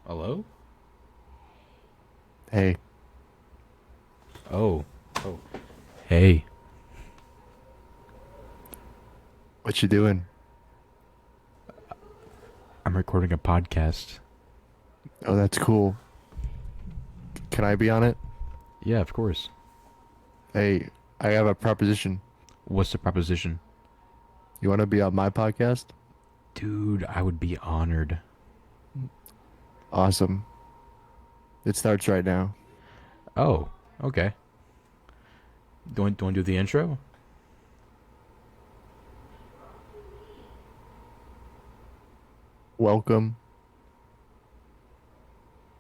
Hello? Hey, Oh. Oh. Hey. what you doing? I'm recording a podcast. Oh, that's cool. Can I be on it? Yeah, of course. Hey, I have a proposition. What's the proposition? You want to be on my podcast? Dude, I would be honored. Awesome. It starts right now. Oh, okay. Do you want to do the intro? Welcome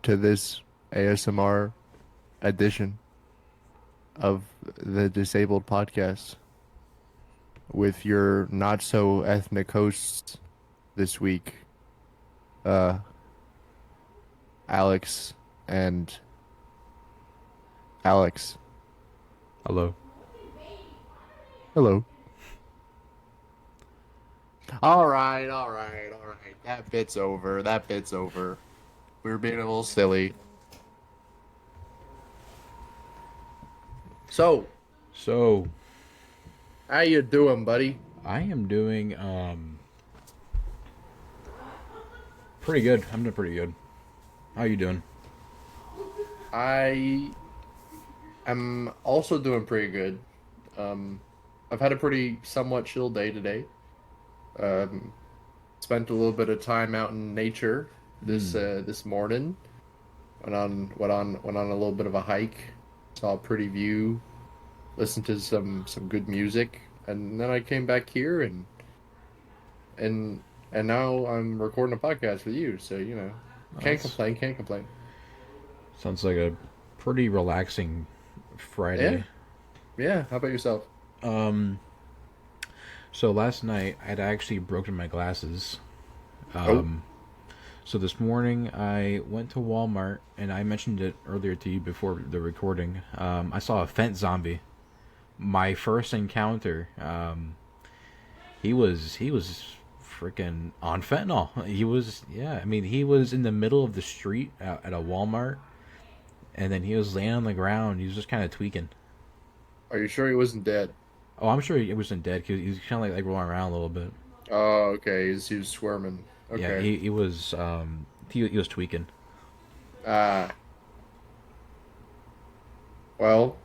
to this ASMR edition of the Disabled Podcast with your not so ethnic hosts this week, uh, Alex and Alex. Hello. Hello. All right. That bit's over. That bit's over. We were being a little silly. So, So, how you doing, buddy? I am doing pretty good. I'm doing pretty good. How you doing? I am also doing pretty good. Um, I've had a pretty somewhat chill day today. Um, Spent a little bit of time out in nature this morning. Went on a little bit of a hike. Saw a pretty view. Listened to some good music, and then I came back here and and now I'm recording a podcast with you. So Oh, can't that's complain. Can't complain. sounds like a pretty relaxing Yeah, Friday. yeah. How about yourself? Um, so last night I'd actually broken my glasses. Oh, Um, So this morning I went to Walmart and I mentioned it earlier to you before the recording. I saw a Fent zombie. My first encounter. He was freaking on fentanyl. He was, yeah. I mean, he was in the middle of the street at a Walmart, and then he was laying on the ground. He was just kind of tweaking. are you sure he wasn't dead? Oh, I'm sure he wasn't dead because he's kind of like rolling around a little bit. Oh, okay. He was squirming. Yeah, Okay. he was he was tweaking. Ah, well,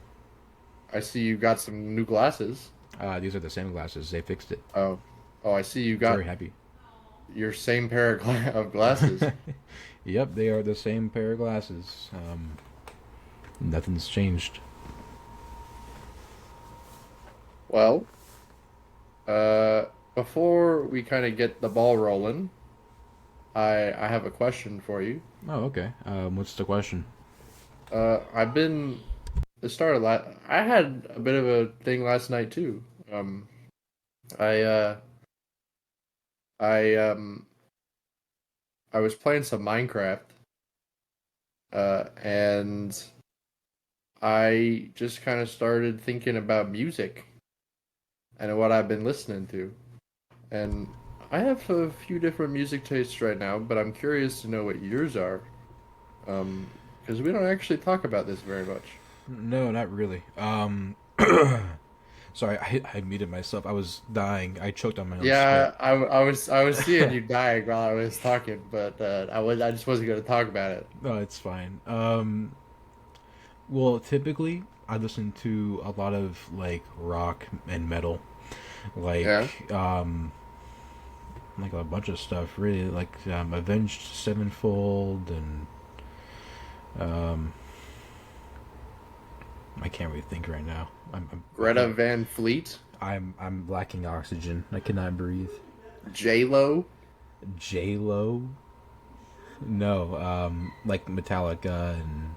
I see you got some new glasses. These are the same glasses. They fixed it. Oh, oh, I see you Very got happy. your same pair of glasses. Yep, they are the same pair of glasses. Nothing's changed. Well, uh, before we kind of get the ball rolling, I have a question for you. Oh, okay. What's the question? I've been the start of I had a bit of a thing last night too. I I I was playing some Minecraft, and I just kind of started thinking about music and what I've been listening to. And I have a few different music tastes right now, but I'm curious to know what yours are. Because we don't actually talk about this very much. No, not really. Sorry, I muted myself. I was dying. I choked on my own spit. Yeah, I was seeing you dying while I was talking, but I just wasn't going to talk about it. No, it's fine. Well, typically I listen to a lot of like rock and metal, Yeah. like a bunch of stuff. Really, like Avenged Sevenfold, and um, I can't really think right now. I Greta can't. Van Fleet, I'm lacking oxygen. I cannot breathe. J Lo, J Lo? No, like Metallica and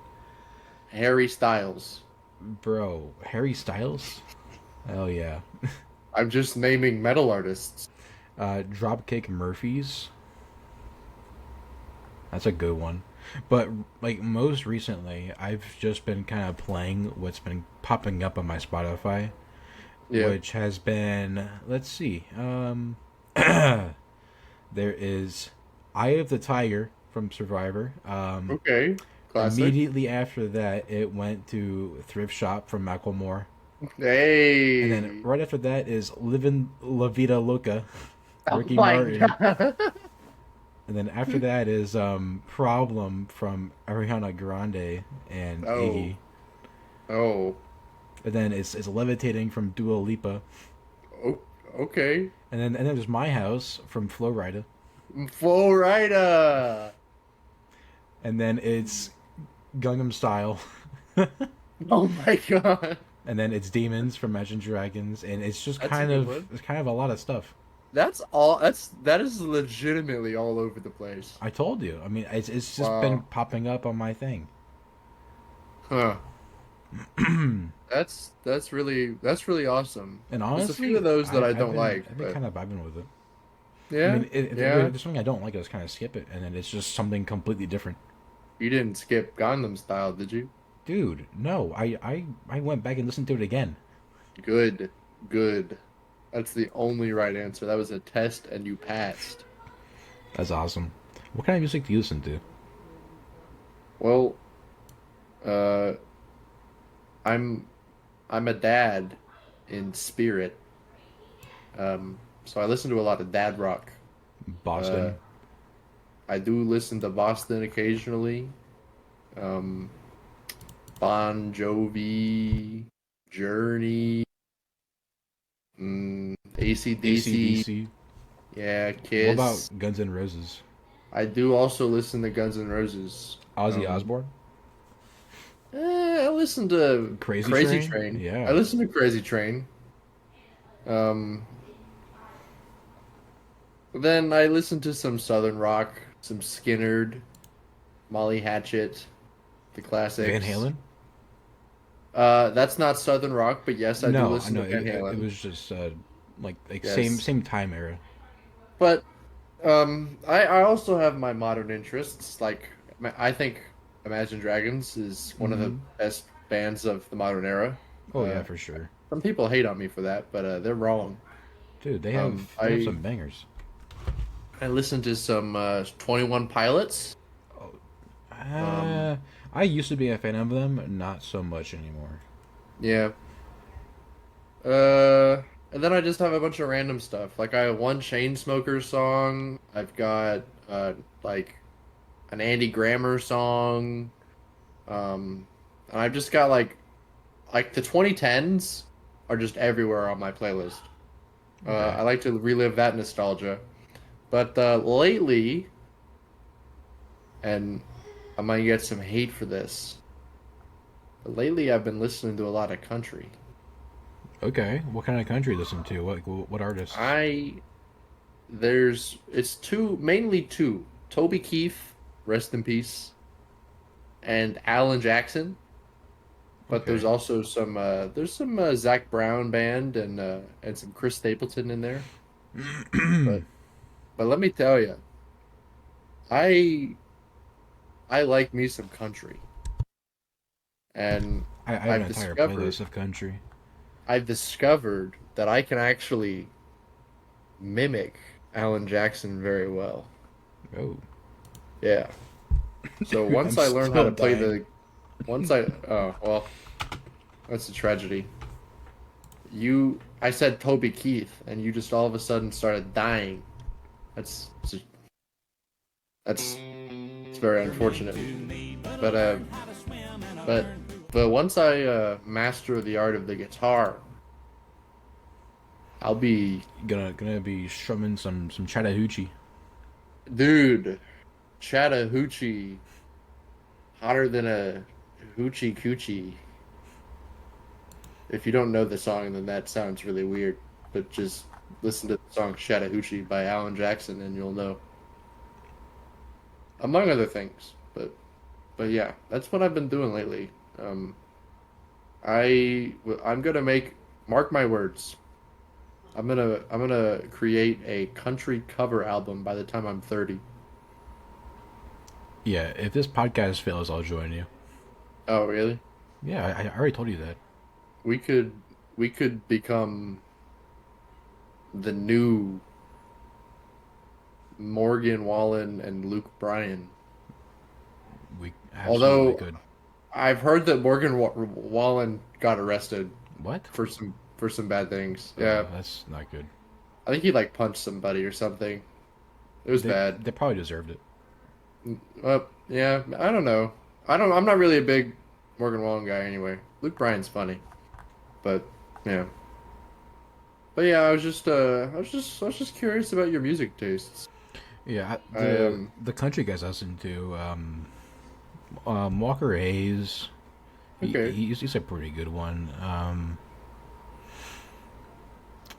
Harry Styles. bro Harry Styles. Hell yeah. I'm just naming metal artists. Dropkick Murphys. That's a good one. But like most recently, I've just been kind of playing what's been popping up on my Spotify, Yeah. which has been, let's see. There is Eye of the Tiger from Survivor. Okay, classic. Immediately after that, it went to Thrift Shop from Macklemore. And then Hey. right after that is Livin' La Vida Loca, Oh Ricky my Martin. god. And then after that is Problem from Ariana Grande and Oh. Iggy. Oh. And then it's Levitating from Dua Lipa. Oh. Okay. And then there's My House from Flo Rida. Full rider. And then it's Gangnam Style. Oh my god. And then it's Demons from Imagine Dragons. And it's just That's a good one. it's kind of a lot of stuff. That is legitimately all over the place. I told you. I mean, it's just been Wow. popping up on my thing. Huh. That's really awesome. And There's a few of honestly, those that I don't like, I've been but kind of vibing with it. I yeah, mean, if yeah. there's something I don't like, I just kind of skip it, and then it's just something completely different. You didn't skip Gangnam Style, did you? Dude, no, I went back and listened to it again. Good, good. That's the only right answer. That was a test and you passed. That's awesome. What kind of music do you listen to? Well, uh, I'm I'm a dad in spirit. So I listen to a lot of dad rock. Uh, Boston, I do listen to Boston occasionally. Um, Bon Jovi, Journey, AC/DC, AC/DC. yeah, What Kiss. about Guns N' Roses? I do also listen to Guns N' Roses. Ozzy Um, Osbourne? I listen to Crazy Crazy Train? Train. I Yeah. listen to Crazy Train. Um, then I listen to some Southern rock, some Skinnerd, Molly Hatchet, the Van classics. Halen? That's not Southern rock, but yes, I do No, I listen know to Van it Halen. was just like Yes, same time era. but I also have my modern interests. Like I think Imagine Dragons is one of the Mm-hmm. best bands of the modern era. Oh yeah, Uh, for sure. some people hate on me for that, but they're wrong. Dude, Um, they have I some bangers. I listened to some 21 Pilots. Um, Uh, I used to be a fan of them, not so much anymore. yeah. And then I just have a bunch of random stuff. Like I have one Chainsmokers song. I've got like an Andy Grammer song. And I've just got like the 2010s are just everywhere on my playlist. Okay. I like to relive that nostalgia. But lately, and I might get some hate for this, but lately I've been listening to a lot of country. Okay. What kind of country you listen to? What artists? I it's two, mainly two. Toby Keith, rest in peace, and Alan Jackson. But there's Okay. also some Zach Brown band and some Chris Stapleton in there. But let me tell you, I I like me some country, and I have an I've entire discovered playlist of country. I've discovered that I can actually mimic Alan Jackson very well. Oh, Yeah. So I'm once I learn how still to play dying. the once I oh well, that's a tragedy. I said Toby Keith, and you just all of a sudden started dying. That's that's it's very unfortunate. But but once I master the art of the guitar, I'll be Gonna be strumming some Chattahoochee. dude. Chattahoochee, hotter than a hoochie coochie. If you don't know the song, then that sounds really weird. But just listen to the song Chattahoochee by Alan Jackson, and you'll know, among other things. But yeah, that's what I've been doing lately. Um, I'm gonna make mark my words. I'm gonna create a country cover album by the time I'm 30. Yeah, if this podcast fails, I'll join you. Oh, really? Yeah, I already told you that. We could we could become the new Morgan Wallen and Luke Bryan. We absolutely Although could. I've heard that Morgan Wallen got arrested What? for some bad things. Yeah, Oh, that's not good. I think he like punched somebody or something. It was bad. They probably deserved it. Yeah, I don't know. I'm not really a big Morgan Wallen guy anyway. Luke Bryan's funny, but yeah. But yeah, I was just curious about your music tastes. Yeah, I the country guys I listen to, Walker Hayes, okay. he's a pretty good one.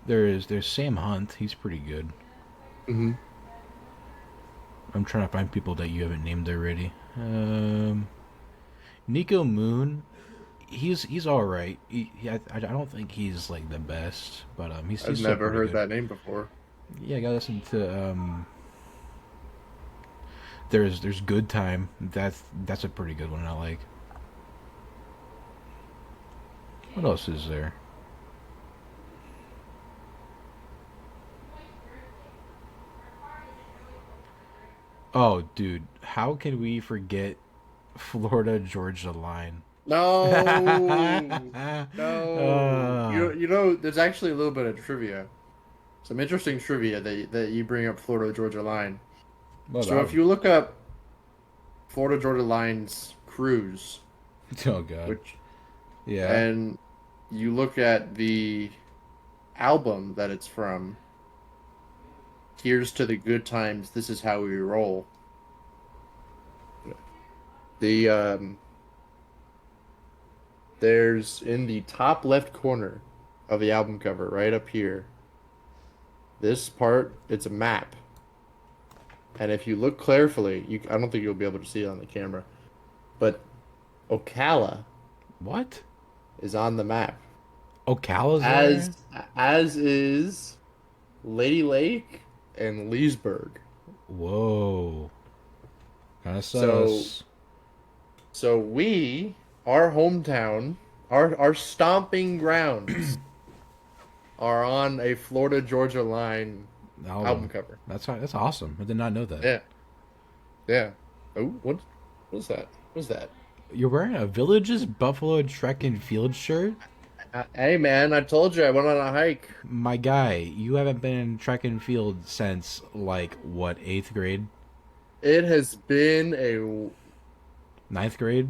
There's Sam Hunt, he's pretty good. Hmm. I'm trying to find people that you haven't named already. Nico Moon, he's all right. I don't think he's like the best, but I've he's still never pretty heard good. that name before. Yeah, I gotta listen to there's Good Time. That's a pretty good one I like. What else is there? Oh, dude, how can we forget Florida Georgia line? No, no. uh, You know, there's actually a little bit of trivia. Some interesting trivia that you bring up Florida Georgia line. what So about if him? you look up Florida Georgia Line's cruise, Oh God, which yeah. and you look at the album that it's from, Here's to the Good Times, This Is How We Roll. The there's in the top left corner of the album cover, right up here. This part, it's a map. And if you look carefully, I don't think you'll be able to see it on the camera, but Ocala What? is on the map. Ocala's As there? as is Lady Lake and Leesburg. Whoa, kind of So sus. so we, our hometown, our stomping grounds are on a Florida Georgia Line album Album. cover. That's awesome. I did not know that. Yeah. Yeah. Oh, what is that? What's that? You're wearing a Villages Buffalo Track and Field shirt? Hey man, I told you I went on a hike. My guy, you haven't been in track and field since like what, eighth grade? It has been a Ninth grade?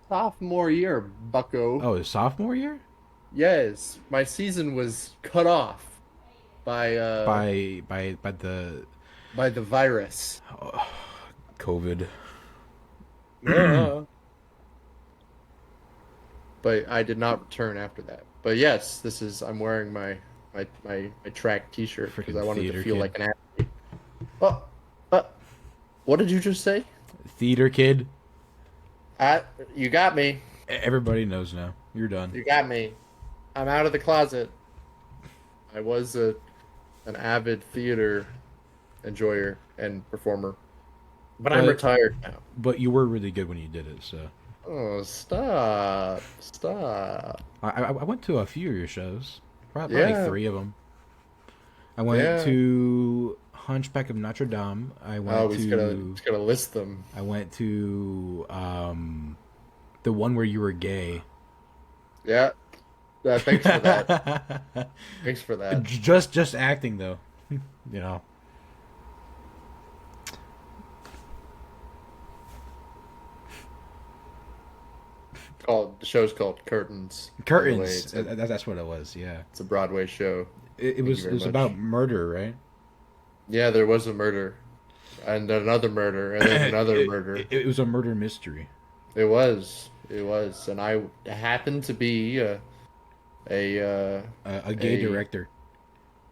sophomore year, bucko. Oh, sophomore year? Yes, my season was cut off by By the by the virus. COVID. Uh, but I did not return after that. But yes, this is I'm wearing my track T-shirt because Freaking I wanted to theater feel kid. like an athlete. Oh, uh, what did you just say? Theater kid. Uh, you got me. Everybody knows now. You're done. You got me. I'm out of the closet. I was an avid theater enjoyer and performer, but I'm But retired now. but you were really good when you did it, so Oh, stop. Stop. I went to a few of your shows. Probably like Yeah. three of them. I went Yeah. to Hunchback of Notre Dame. Oh, he's gonna list them. I went to the one where you were gay. Yeah. Thanks for that. Thanks for that. Just acting though, you know. The show's called Curtains. By the way, Curtains. That's what it was. Yeah. it's a Broadway show. Thank you It very was much. about murder, right? Yeah, there was a murder, and another murder, and then another murder. It was a murder mystery. It was, and I happened to be a A gay a director.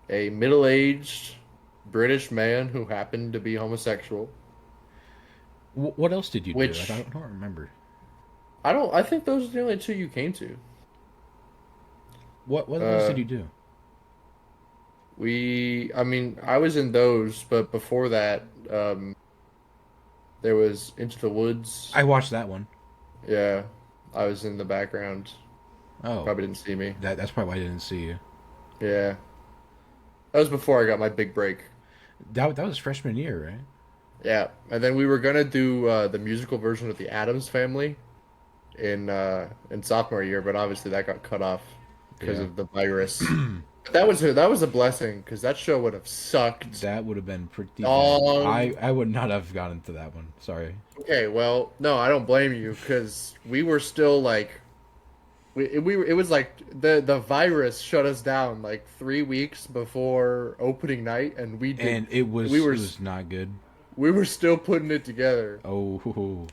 a middle-aged British man who happened to be homosexual. What else did you do? I Which don't remember. I don't. I think those are the only two you came to. What else Uh, did you do? I mean, I was in those, but before that, there was Into the Woods. I watched that one. Yeah, I was in the background. Oh, Probably didn't see me. that's probably why I didn't see you. Yeah, that was before I got my big break. That was freshman year, right? Yeah, and then we were gonna do the musical version of the Addams Family in sophomore year, but obviously that got cut off because Yeah. of the virus. But that was a blessing because that show would have sucked. That would have been pretty bad. Dog. I would not have gotten to that one. Sorry. Okay, well, no, I don't blame you because we were still like it was like the virus shut us down like 3 weeks before opening night, and And we were it was not good. we were still putting it together. Oh,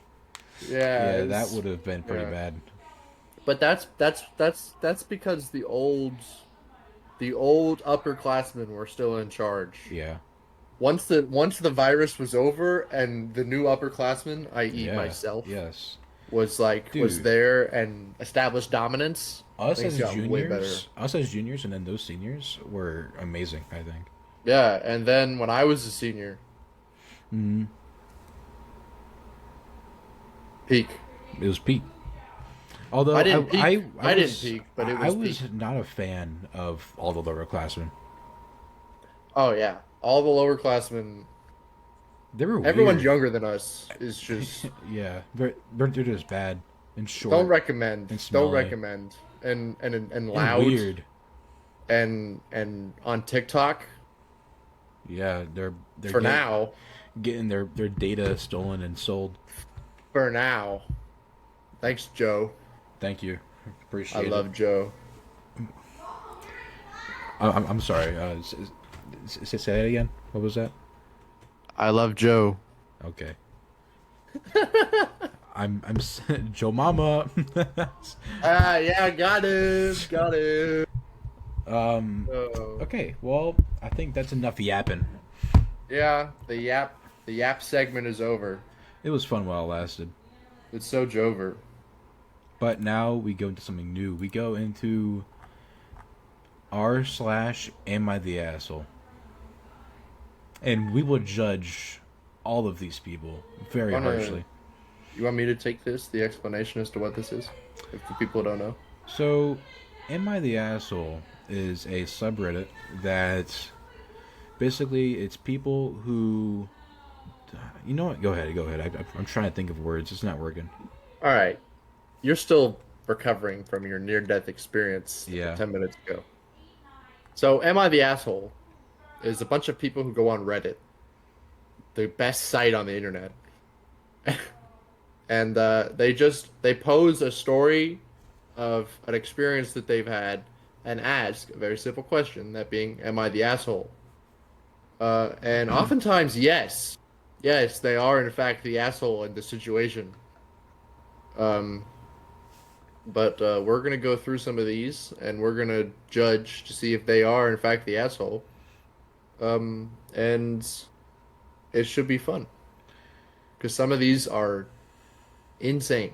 Yeah, yeah, that would have been pretty yeah. bad. But that's because the old upperclassmen were still in charge. Yeah. Once the virus was over and the new upperclassmen, i.e. Yeah. myself, Yes. was Dude, there and established dominance, things got way better. us as juniors and then those seniors were amazing, I think. Yeah, and then when I was a senior, Mm, peak. it was peak. Although I didn't peak. I didn't was peak, but it I was peak. was not a fan of all the lowerclassmen. Oh yeah, all the lower classmen, They were everyone's weird. younger than us is just Yeah, they're just bad and don't short recommend, and don't smelly recommend, and and loud weird. and on TikTok Yeah, they're for now. getting their data stolen and sold. For now, thanks, Joe. Thank you, I appreciate it. love Joe. I'm sorry. Say that again. What was that? I love Joe. Okay. Joe Mama. Ah, yeah, got it, got it. um. Oh, Okay. Well, I think that's enough yapping. yeah, the yap segment is over. It was fun while it lasted. It's so Jover. But now we go into something new. We go into r/ am I the asshole, and we will judge all of these people very Wanna harshly. You want me to take the explanation as to what this is, if the people don't know? So, am I the asshole is a subreddit that basically it's people who, you know what? Go ahead, go ahead. I'm trying to think of words. It's not working. All right, you're still recovering from your near-death experience Yeah. 10 minutes ago. So, am I the asshole? Is a bunch of people who go on Reddit, the best site on the internet, and they pose a story of an experience that they've had and ask a very simple question, that being, "Am I the asshole?" And oftentimes, yes, yes, they are in fact the asshole in the situation. Um, but we're gonna go through some of these, and we're gonna judge to see if they are in fact the asshole. And it should be fun because some of these are insane.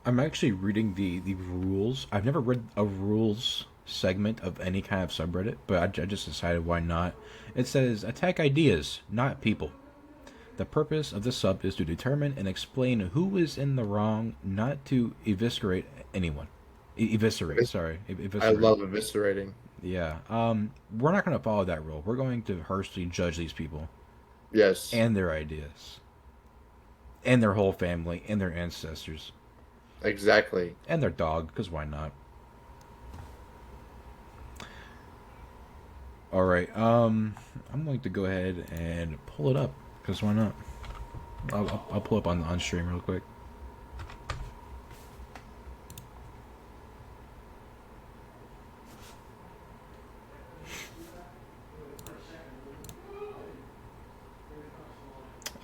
I'm actually reading the rules. I've never read a rules segment of any kind of subreddit, but I just decided why not. It says attack ideas, not people. The purpose of the sub is to determine and explain who is in the wrong, not to eviscerate anyone. Eviscerate, sorry. I Eviscerate. love eviscerating. Yeah. We're not going to follow that rule. We're going to harshly judge these people Yes, and their ideas and their whole family and their ancestors exactly. and their dog, because why not? All right. I'm going to go ahead and pull it up, because why not? I'll pull up on stream real quick.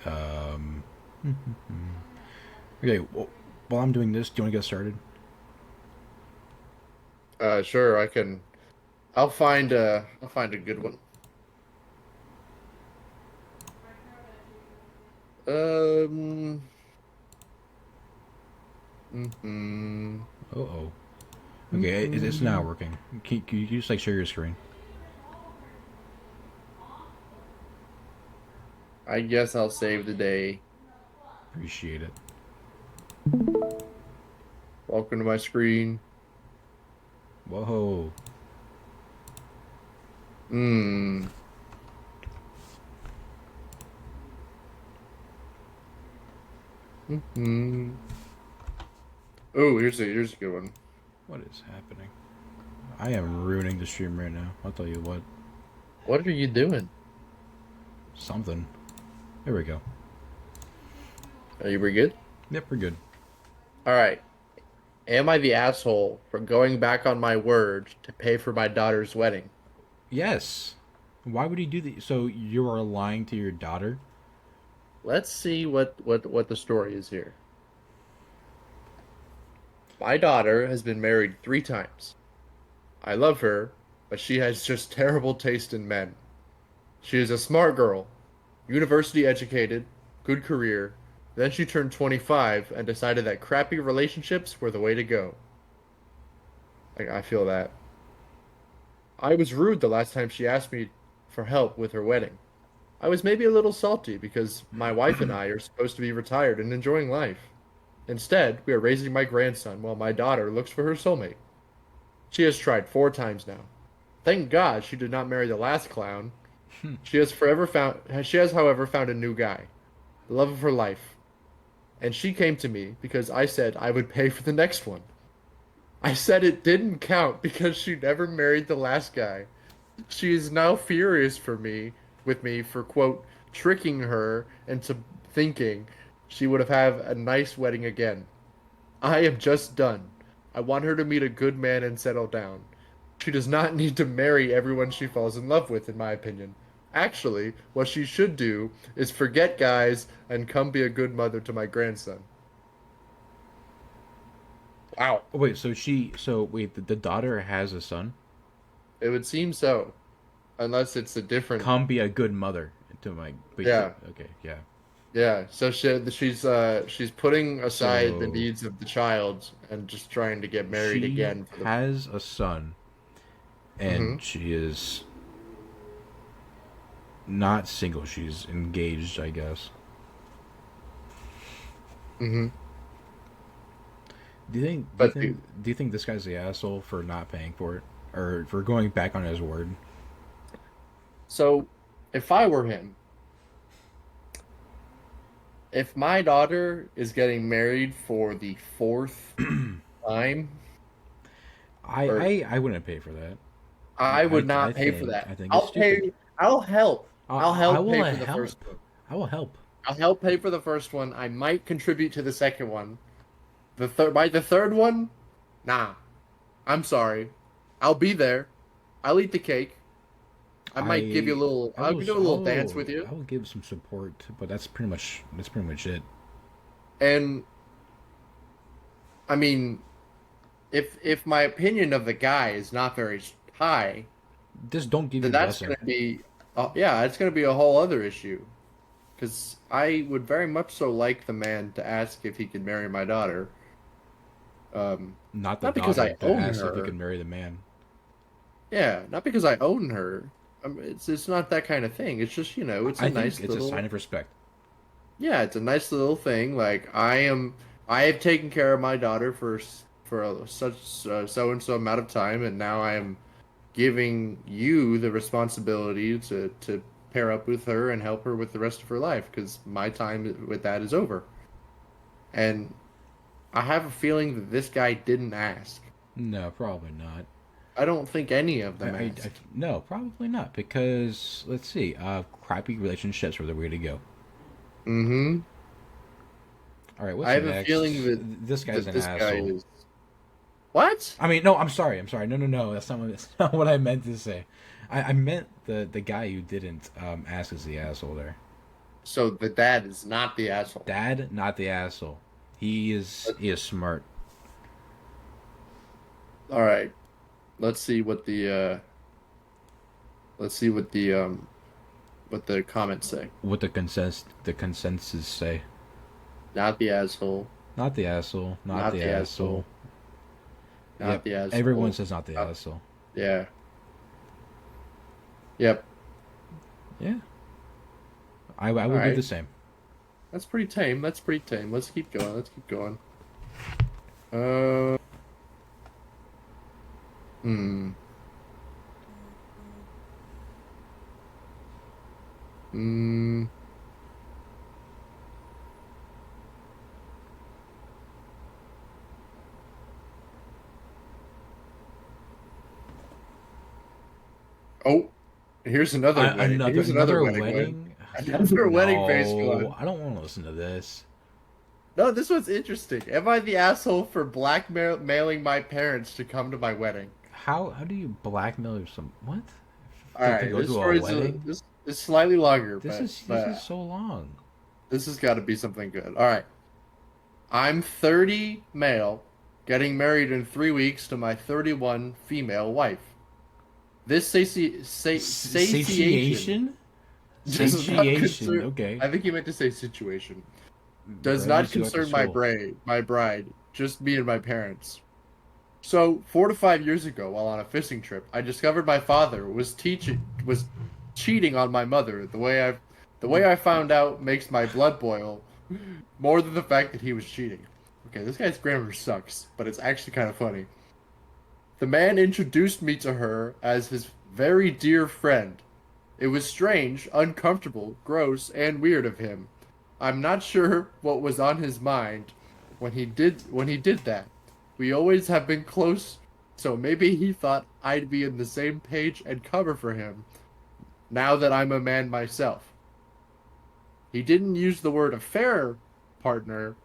Um, okay. Well, while I'm doing this, do you want to get started? Sure, I can. I'll find a good one. Um. mhm, Oh, oh. Okay, it's now mhm. working. Can you just like share your screen? I guess I'll save the day. Appreciate it. Welcome to my screen. Whoa. Hmm. Mm-hmm. Oh, here's a good one. What is happening? I am ruining the stream right now. I'll tell you what. What are you doing? Something. There we go. Are you pretty good? Yep, we're good. All right. Am I the asshole for going back on my word to pay for my daughter's wedding? Yes. Why would he do that? So you are lying to your daughter? Let's see what the story is here. My daughter has been married 3 times. I love her, but she has just terrible taste in men. She is a smart girl, university educated, good career. Then she turned 25 and decided that crappy relationships were the way to go. I feel that. I was rude the last time she asked me for help with her wedding. I was maybe a little salty because my wife and I are supposed to be retired and enjoying life. Instead, we are raising my grandson while my daughter looks for her soulmate. She has tried 4 times now. Thank God she did not marry the last clown. She has, however, found a new guy, the love of her life. And she came to me because I said I would pay for the next one. I said it didn't count because she never married the last guy. She is now furious with me for quote tricking her into thinking she would have a nice wedding again. I am just done. I want her to meet a good man and settle down. She does not need to marry everyone she falls in love with, in my opinion. Actually, what she should do is forget guys and come be a good mother to my grandson. Wow. Oh, wait, the daughter has a son? It would seem so, unless it's a different. Come be a good mother to my. Wait, Yeah, okay, yeah. yeah. So she's putting aside the So needs of the child and just trying to get married she again for the. has a son, Mm-hmm. and she is not single. She's engaged, I guess. Mm-hmm. Do you think? Do you But think? Do you think this guy's the asshole for not paying for it, or for going back on his word? so, if I were him, if my daughter is getting married for the fourth time, I or I, I wouldn't pay for that. I would I not pay for think that. I think it's I'll stupid. pay. I'll help. I'll I help will pay for the first help. one. I will help. I'll help pay for the first one. I might contribute to the second one. By the third one, nah. I'm sorry. I'll be there. I'll eat the cake. I might give you a I little. I I'll will do a little dance with you. I will give some support, but that's pretty much it. And I mean, if my opinion of the guy is not very high, Just don't give then your that's blessing. going to be, yeah, it's going to be a whole other issue. Because I would very much so like the man to ask if he could marry my daughter. Um, Not the not because daughter I to own ask if he her. can marry the man. Yeah, not because I own her. It's not that kind of thing. It's just it's a I think nice it's a sign little of respect. yeah, it's a nice little thing. Like I have taken care of my daughter such so and so amount of time, and now I am giving you the responsibility to pair up with her and help her with the rest of her life because my time with that is over. And I have a feeling that this guy didn't ask. No, probably not. I don't think any of them I asked. no, probably not because let's see, crappy relationships are the way to go. Mm-hmm. All right, I what's have a feeling next? that This guy's that an this guy asshole. is what? I mean, no, I'm sorry. I'm sorry. No, no, no. That's not what I meant to say. I meant the guy who didn't ask is the asshole there. So the dad is not the asshole. Dad, not the asshole. He is smart. All right. Let's see what the let's see what the comments say. What the consensus say? Not the asshole. Not the asshole. Not Not the the asshole. asshole. Yep. Not the Everyone asshole. says not the Uh, asshole. yeah. Yep. Yeah. I All would do the right. same. That's pretty tame. That's pretty tame. Let's keep going. Let's keep going. Uh. Hmm. Hmm. Oh, here's another wedding. Here's another Another wedding one. wedding? Another wedding based No, one. I don't want to listen to this. No, this one's interesting. Am I the asshole for blackmailing my parents to come to my wedding? How do you blackmail some what All to right, go this to a story's wedding? this is slightly longer, This is so long. this has got to be something good. All right, I'm 30 male, getting married in 3 weeks to my 31 female wife. This satiation Satiation, does not satiation. concern. Okay, I think he meant to say situation. Does not raise you at the concern soul. my bride, just me and my parents. So 4 to 5 years ago, while on a fishing trip, I discovered my father was cheating on my mother. The way I found out makes my blood boil more than the fact that he was cheating. Okay, this guy's grammar sucks, but it's actually kind of funny. The man introduced me to her as his very dear friend. It was strange, uncomfortable, gross, and weird of him. I'm not sure what was on his mind when he did that. We always have been close, so maybe he thought I'd be in the same page and cover for him now that I'm a man myself. He didn't use the word affair partner,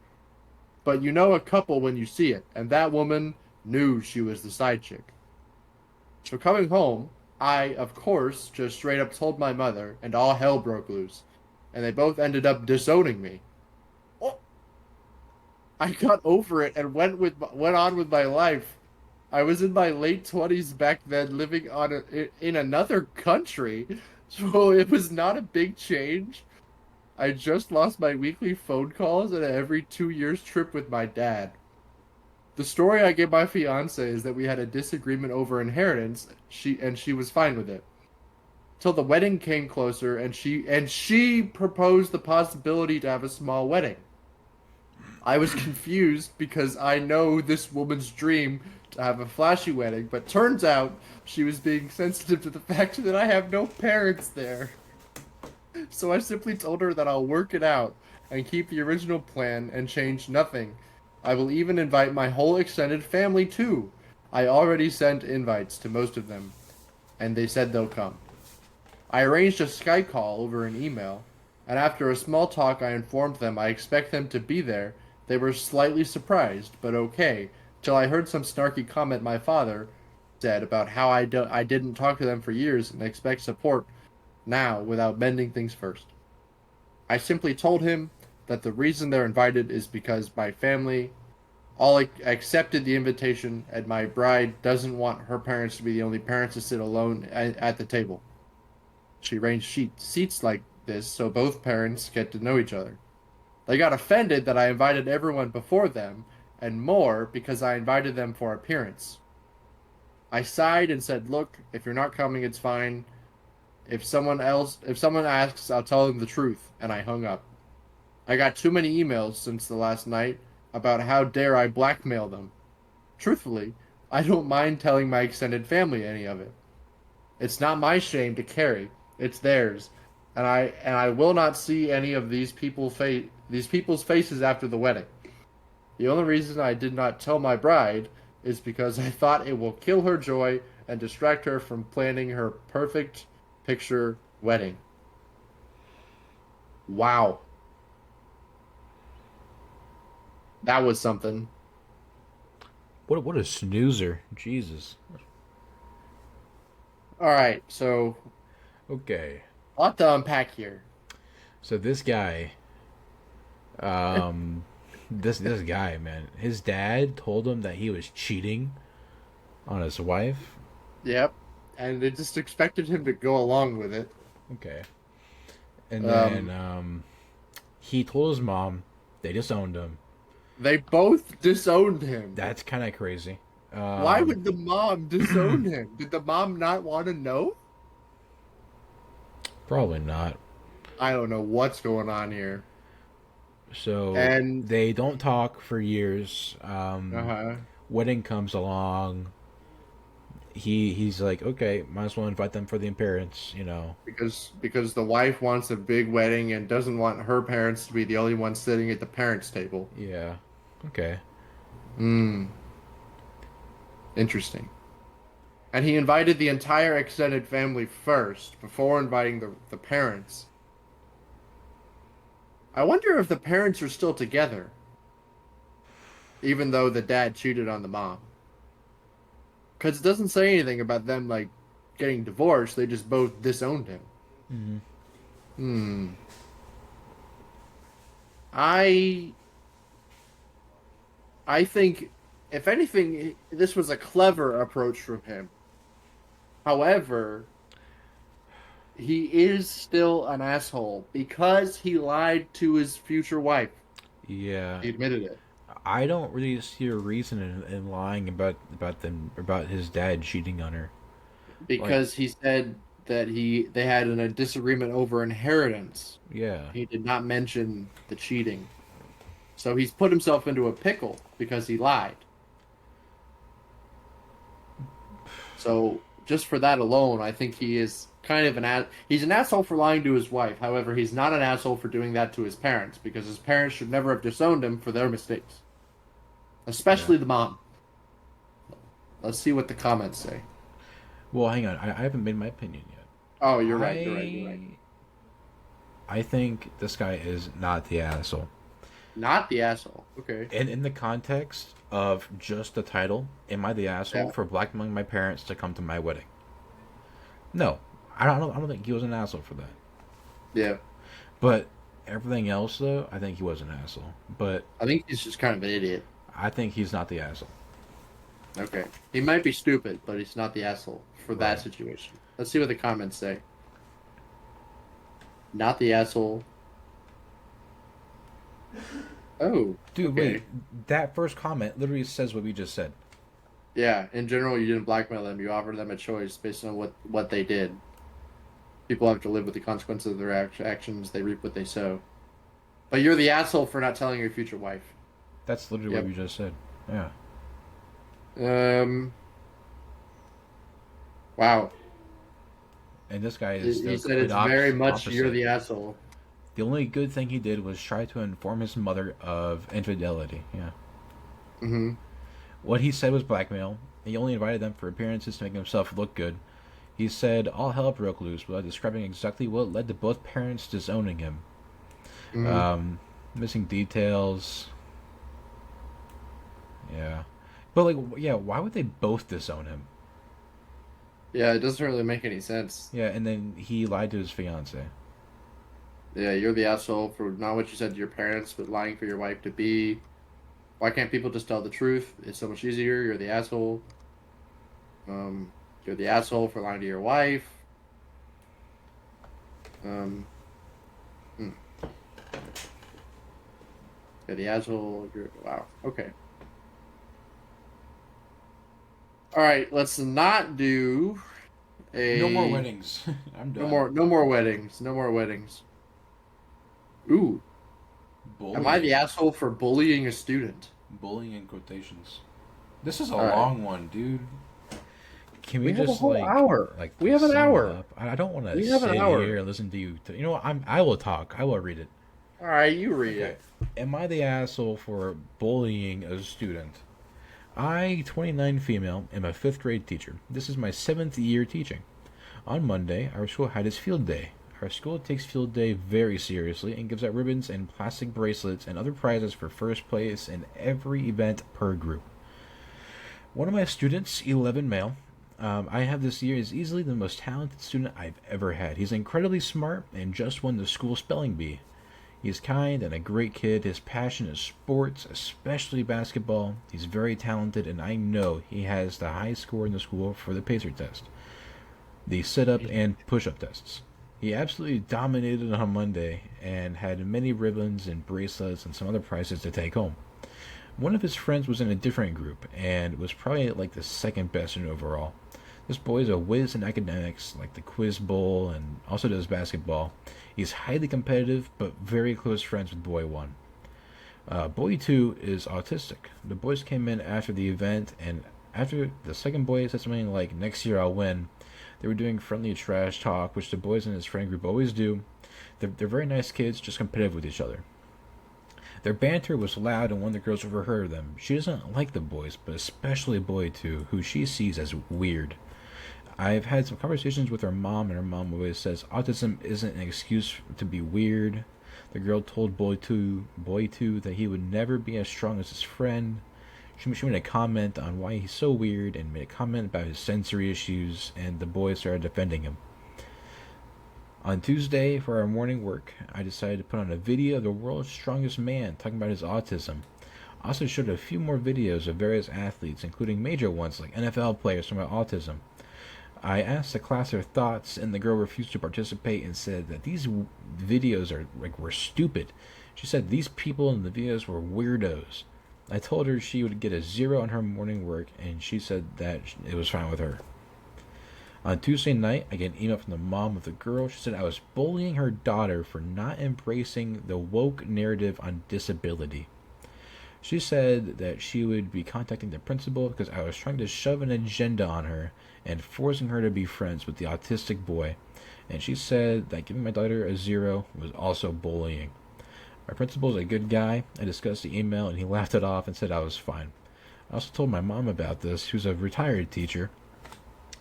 but you know a couple when you see it, and that woman knew she was the side chick. So coming home, I, of course, just straight up told my mother, and all hell broke loose, and they both ended up disowning me. Oh, I got over it and went on with my life. I was in my late 20s back then, living in another country, so it was not a big change. I just lost my weekly phone calls and an every 2 years trip with my dad. The story I gave my fiance is that we had a disagreement over inheritance. She was fine with it. Till the wedding came closer and she proposed the possibility to have a small wedding. I was confused because I know this woman's dream to have a flashy wedding, but turns out she was being sensitive to the fact that I have no parents there. So I simply told her that I'll work it out and keep the original plan and change nothing. I will even invite my whole extended family too. I already sent invites to most of them, and they said they'll come. I arranged a Skype call over an email, and after a small talk, I informed them I expect them to be there. They were slightly surprised, but okay, till I heard some snarky comment my father said about how I didn't talk to them for years and expect support now without mending things first. I simply told him that the reason they're invited is because my family all accepted the invitation and my bride doesn't want her parents to be the only parents to sit alone at the table. She arranged seats like this so both parents get to know each other. They got offended that I invited everyone before them, and more because I invited them for appearance. I sighed and said, "Look, if you're not coming, it's fine. If someone asks, I'll tell them the truth," and I hung up. I got too many emails since the last night about how dare I blackmail them. Truthfully, I don't mind telling my extended family any of it. It's not my shame to carry, it's theirs. And I will not see any of these people's faces after the wedding. The only reason I did not tell my bride is because I thought it will kill her joy and distract her from planning her perfect picture wedding. Wow, that was something. What a snoozer. Jesus. All right, so Okay. a lot to unpack here. So this guy, um, this guy, man, his dad told him that he was cheating on his wife. Yep, and they just expected him to go along with it. Okay. And then Um, he told his mom. They disowned him. they both disowned him. That's kind of crazy. Why Um, would the mom disown him? Did the mom not want to know? Probably not. I don't know what's going on here. So And they don't talk for years. uh-huh, Wedding comes along. He's like, okay, might as well invite them for the appearance. because the wife wants a big wedding and doesn't want her parents to be the only ones sitting at the parents' table. Yeah. Okay. Hmm, interesting. And he invited the entire extended family first before inviting the parents. I wonder if the parents are still together, even though the dad cheated on the mom. Because it doesn't say anything about them like getting divorced. They just both disowned him. Mm-hmm. Hmm. I I think if anything, this was a clever approach from him. However, he is still an asshole because he lied to his future wife. Yeah, He admitted it. I don't really see a reason in lying about his dad cheating on her. Like, Because he said that they had a disagreement over inheritance. yeah, He did not mention the cheating. So he's put himself into a pickle because he lied. So just for that alone, I think he is kind of he's an asshole for lying to his wife. However, he's not an asshole for doing that to his parents because his parents should never have disowned him for their mistakes, yeah. especially the mom. Let's see what the comments say. Well, hang on, I haven't made my opinion yet. Oh, you're right. You're right. You're right. I I think this guy is not the asshole. Not the asshole. Okay. And in the context of just the title, am I the asshole Yeah. for blackmailing my parents to come to my wedding? No, I don't think he was an asshole for that. Yeah. But everything else, though, I think he was an asshole. But I think he's just kind of an idiot. I think he's not the asshole. Okay. He might be stupid, but he's not the asshole for that Right. situation. Let's see what the comments say. Not the asshole. Oh, Dude, wait. okay. That first comment literally says what we just said. Yeah, in general, you didn't blackmail them. You offered them a choice based on what they did. People have to live with the consequences of their actions. They reap what they sow. But you're the asshole for not telling your future wife. That's literally what Yep. we just said. Yeah. Um. Wow. And this guy is He the said complete it's very much you're opposite. the asshole. The only good thing he did was try to inform his mother of infidelity. Yeah. Hmm. What he said was blackmail. He only invited them for appearances to make himself look good. He said all hell broke loose without describing exactly what led to both parents disowning him. Hmm. Um, Missing details. Yeah. But, like, yeah, why would they both disown him? Yeah, it doesn't really make any sense. Yeah, and then he lied to his fiance. Yeah, you're the asshole for not what you said to your parents, but lying for your wife to be. Why can't people just tell the truth? It's so much easier. You're the asshole. Um, you're the asshole for lying to your wife. Um, hmm. You're the asshole. Wow. Okay. All right. Let's not do No more a weddings. I'm no done. more no more weddings. No more weddings. Ooh, am I the Bullying. asshole for bullying a student? Bullying in quotations. This is a All right. long one, dude. Can we We have a just whole hour. like We have an sum it hour. up? I don't want to We have an sit here hour. and listen to you. You know what? I will talk. I will read it. All right, you read Okay. it. Am I the asshole for bullying a student? I, 29 female, am a fifth grade teacher. This is my seventh year teaching. On Monday, our school had its field day. Our school takes field day very seriously and gives out ribbons and plastic bracelets and other prizes for first place in every event per group. One of my students, 11 male, I have this year is easily the most talented student I've ever had. He's incredibly smart and just won the school spelling bee. He's kind and a great kid. His passion is sports, especially basketball. He's very talented, and I know he has the high score in the school for the pacer test, the sit up and push up tests. He absolutely dominated on Monday and had many ribbons and bracelets and some other prizes to take home. One of his friends was in a different group and was probably like the second best in overall. This boy is a whiz in academics, like the quiz bowl, and also does basketball. He's highly competitive, but very close friends with boy one. Boy two is autistic. The boys came in after the event, and after the second boy said something like, "Next year I'll win," they were doing friendly trash talk, which the boys in his friend group always do. They're very nice kids, just competitive with each other. Their banter was loud, and one of the girls overheard them. She doesn't like the boys, but especially boy two, who she sees as weird. I've had some conversations with her mom, and her mom always says autism isn't an excuse to be weird. The girl told boy two that he would never be as strong as his friend. She made a comment on why he's so weird and made a comment about his sensory issues, and the boy started defending him. On Tuesday, for our morning work, I decided to put on a video of the world's strongest man talking about his autism. I also showed a few more videos of various athletes, including major ones like NFL players talking about autism. I asked the class their thoughts, and the girl refused to participate and said that these videos were stupid. She said these people in the videos were weirdos. I told her she would get a 0 on her morning work, and she said that it was fine with her. On Tuesday night, I get an email from the mom of the girl. She said I was bullying her daughter for not embracing the woke narrative on disability. She said that she would be contacting the principal because I was trying to shove an agenda on her and forcing her to be friends with the autistic boy. And she said that giving my daughter a 0 was also bullying. My principal's a good guy. I discussed the email and he laughed it off and said I was fine. I also told my mom about this, who's a retired teacher,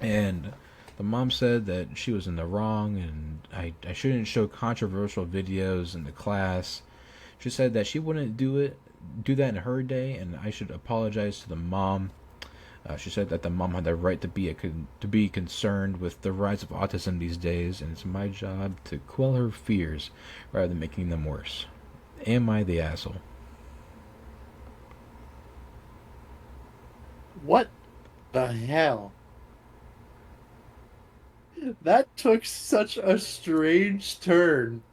and the mom said that she was in the wrong and I shouldn't show controversial videos in the class. She said that she wouldn't do that in her day, and I should apologize to the mom. She said that the mom had the right to be concerned with the rise of autism these days, and it's my job to quell her fears rather than making them worse. Am I the asshole? What the hell? That took such a strange turn.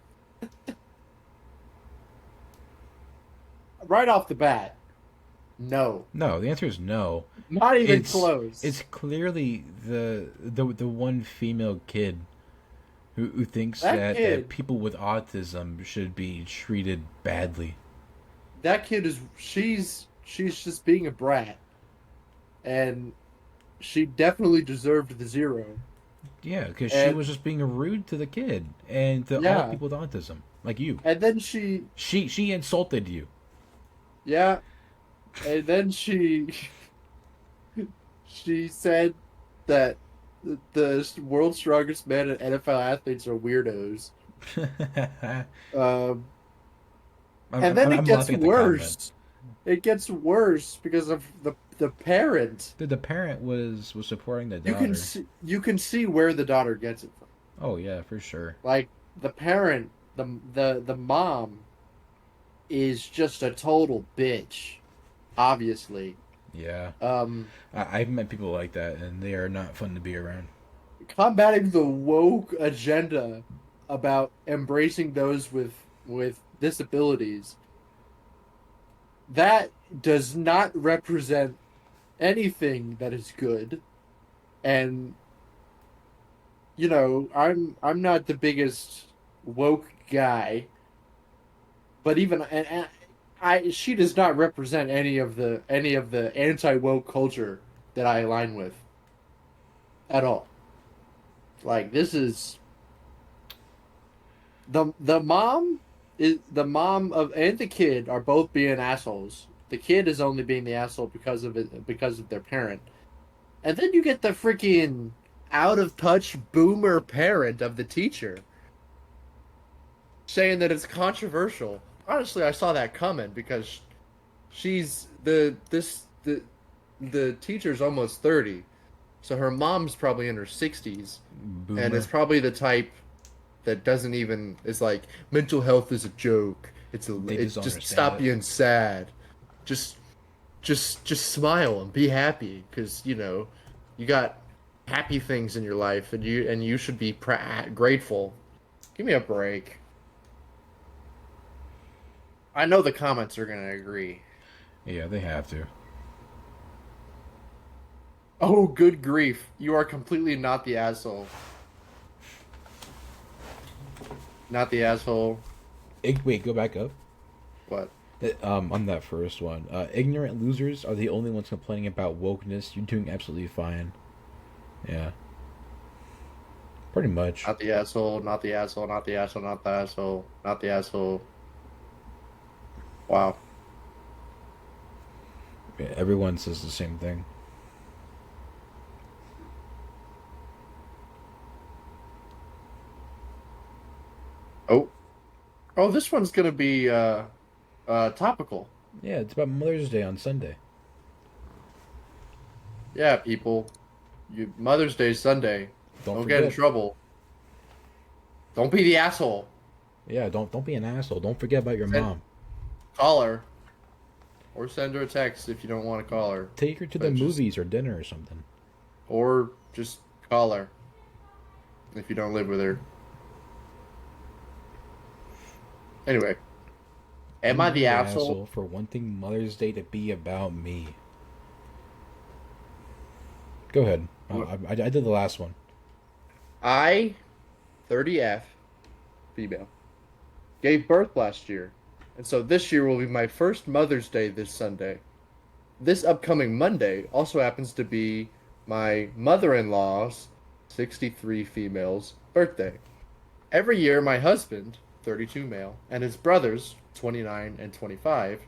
Right off the bat, no. No, the answer is no. Not even It's close. it's clearly the one female kid who thinks That that kid, people with autism should be treated badly. that kid is she's just being a brat, and she definitely deserved the 0. Yeah, because she And was just being rude to the kid and to all yeah, people with autism, like you. and then she She insulted you. yeah, and then she said that the world's strongest men and NFL athletes are weirdos. I'm, Um, and then I'm it I'm gets laughing at the comment. worse. It gets worse because of the parent. Dude, the parent was supporting the You can daughter. see where the daughter gets it from. Oh yeah, for sure. Like the parent, the mom is just a total bitch, obviously. Yeah, Um, I've met people like that, and they are not fun to be around. Combating the woke agenda about embracing those with disabilities, that does not represent anything that is good. And I'm not the biggest woke guy, but even and I she does not represent any of the anti-woke culture that I align with at all. Like, this is the mom of and the kid are both being assholes. The kid is only being the asshole because of their parent. And then you get the freaking out of touch boomer parent of the teacher saying that it's controversial. Honestly, I saw that coming because she's the teacher's almost 30. So her mom's probably in her 60s, and it's Boomer. probably the type that doesn't even is like mental health is a joke. They just It don't just understand stop it. being sad. Just just smile and be happy because you got happy things in your life, and you should be grateful. Give me a break. I know the comments are gonna agree. Yeah, they have to. Oh, good grief! You are completely not the asshole. Not the asshole. Wait, go back up. What? On that first one, ignorant losers are the only ones complaining about wokeness. You're doing absolutely fine. Yeah, pretty much. Not the asshole. Not the asshole. Not the asshole. Not the asshole. Not the asshole. Wow. Yeah, everyone says the same thing. Oh, oh, this one's gonna be topical. Yeah, it's about Mother's Day on Sunday. Yeah, people. Mother's Day Sunday. Don't Don't get in forget. trouble. Don't be the asshole. Yeah, don't be an asshole. Don't forget about your Send, mom. call her or send her a text if you don't want to call her. Take her to the But just movies or dinner or something. or just call her if you don't live with her. Anyway, am Am I I the the asshole? asshole for wanting Mother's Day to be about me? Go ahead. I did the last one. I, 30F, female, gave birth last year, and so this year will be my first Mother's Day this Sunday. This upcoming Monday also happens to be my mother-in-law's, 63 female's, birthday. Every year, my husband, 32 male, and his brothers, 29 and 25,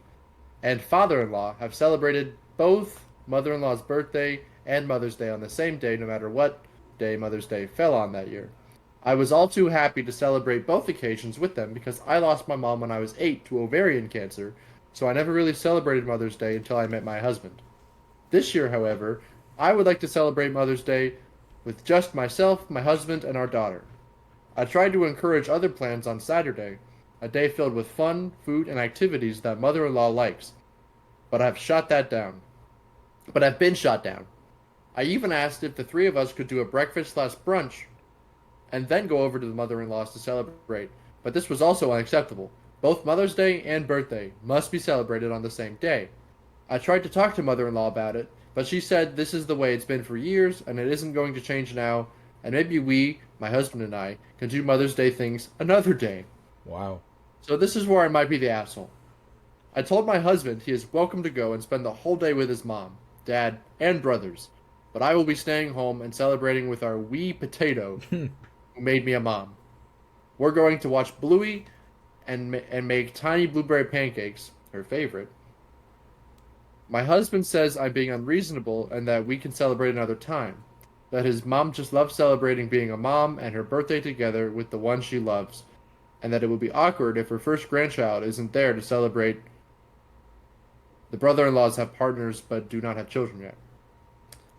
and father-in-law have celebrated both mother-in-law's birthday and Mother's Day on the same day, no matter what day Mother's Day fell on that year. I was all too happy to celebrate both occasions with them because I lost my mom when I was 8 to ovarian cancer, so I never really celebrated Mother's Day until I met my husband. This year, however, I would like to celebrate Mother's Day with just myself, my husband, and our daughter. I tried to encourage other plans on Saturday, a day filled with fun, food, and activities that mother-in-law likes, but I've shot that down. But I've been shot down. I even asked if the three of us could do a breakfast/brunch and then go over to the mother-in-law's to celebrate, but this was also unacceptable. Both Mother's Day and birthday must be celebrated on the same day. I tried to talk to mother-in-law about it, but she said this is the way it's been for years and it isn't going to change now, and maybe we, my husband and I, can do Mother's Day things another day. Wow. So this is where I might be the asshole. I told my husband he is welcome to go and spend the whole day with his mom, dad, and brothers, but I will be staying home and celebrating with our wee potato who made me a mom. We're going to watch Bluey and make tiny blueberry pancakes, her favorite. My husband says I'm being unreasonable and that we can celebrate another time. That his mom just loves celebrating being a mom and her birthday together with the one she loves, and that it would be awkward if her first grandchild isn't there to celebrate. The brother-in-laws have partners but do not have children yet.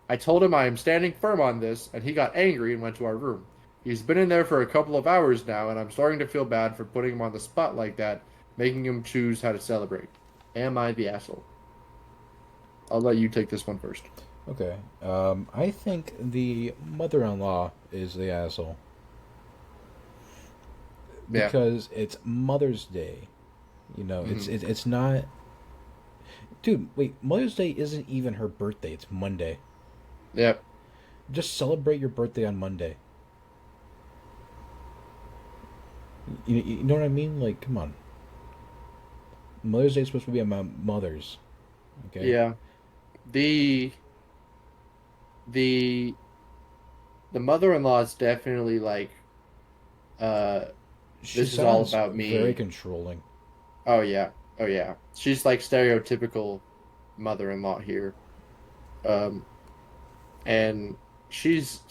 I told him I am standing firm on this, and he got angry and went to our room. He's been in there for a couple of hours now, and I'm starting to feel bad for putting him on the spot like that, making him choose how to celebrate. Am I the asshole? I'll let you take this one first. Okay. I think the mother-in-law is the asshole Yeah. because it's Mother's Day. You know, Hmm. it's not. Dude, wait. Mother's Day isn't even her birthday. It's Monday. Yep. Just celebrate your birthday on Monday. You know what I mean? Like, come on. Mother's Day is supposed to be about mothers. Okay. Yeah. The the the mother-in-law is definitely like, uh, She this is all sounds about very me. controlling. Oh yeah. Oh yeah. She's like stereotypical mother-in-law here. Um, and she's